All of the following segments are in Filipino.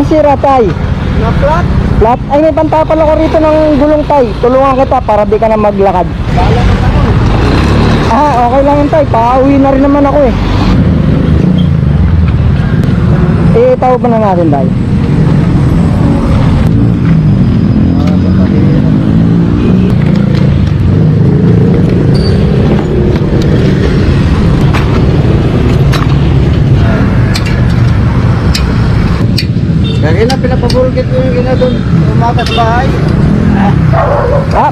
sira, tay? Na flat? Flat? Ay, may pantapal ako rito ng gulong, tay. Tulungan kita para di ka na maglakad. Bala mo ano? Okay lang yun, tay. Pauwi na rin naman ako eh. Tawag ba na natin, tay? Kaya pinapabulkit ko yung gina doon. Umaga sa bahay.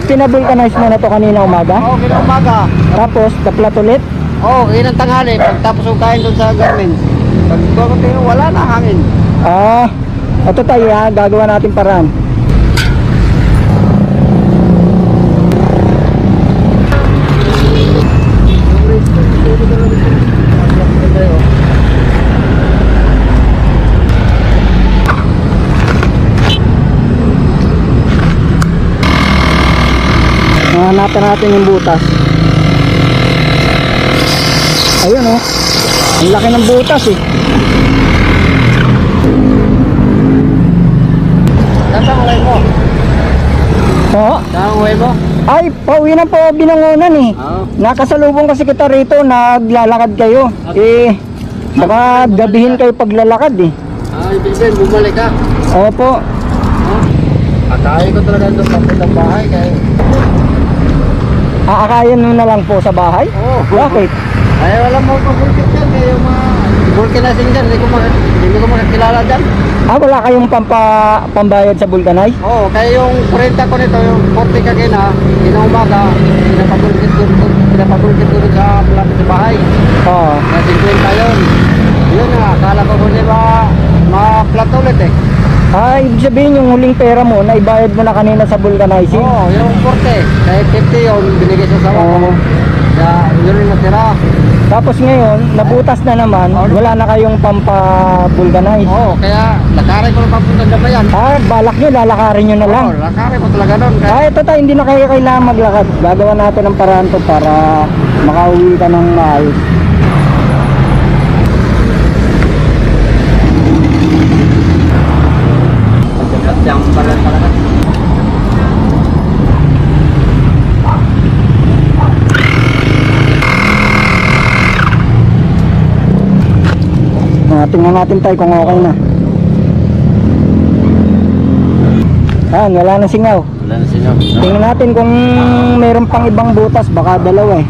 Pinabulkanize mo na to kanina umaga? Oo, kina umaga. Tapos, taplat ulit? Oo, yun ang tanghali. Pagtapos yung kain doon sa garments. Pag kayo, wala na hangin. Ito tayo gagawa natin paraan. Hanapin natin yung butas. Ayun oh. Ang laki ng butas eh. Saan uwi mo? Oo. Saan uwi mo? Ay, pauwi na po Binangonan eh. Oo. Nakasalubong kasi kita rito, naglalakad kayo. Baka gabihin kayo paglalakad eh. Ibig sabihin, bumalik ka. Opo. Akayin ko talaga doon papuntang bahay kaya. Aakayan mo na lang po sa bahay? Oo. Bakit? Ay, wala mo pabulkit dyan. Kaya yung mga vulcanizing dyan, hindi ko makakilala dyan. Wala kayong pambayad sa vulcanize? Oo, kaya yung 40 ko nito, yung 40 kagina, umaga, pinapabulkit ko doon sa malapit sa bahay. Oo. Kaya 50 yun. Yun na, akala ko kung di ba ma-flat ulit eh. Ibig sabihin yung huling pera mo, naibayad mo na kanina sa vulcanizing? Oo, yung 40. Kaya 50 yun, binigay sa sawa ko. Kaya yun yung natira. Tapos ngayon, nabutas na naman, wala na kayong pampa-vulcanize. Oo, kaya lakarin ko na papuntang Damayan. Balak nyo, lalakarin nyo na lang. Oo, lakarin mo talaga doon. Ito tayo, hindi na kayo kailangan maglakad. Gagawa natin ng paraan to para makauwi ka ng maayos. Yang pala talaga. Tingnan natin tayo kung okay na. Wala na singaw. Wala na singaw. Tingnan natin kung meron pang ibang butas, baka dalawa eh.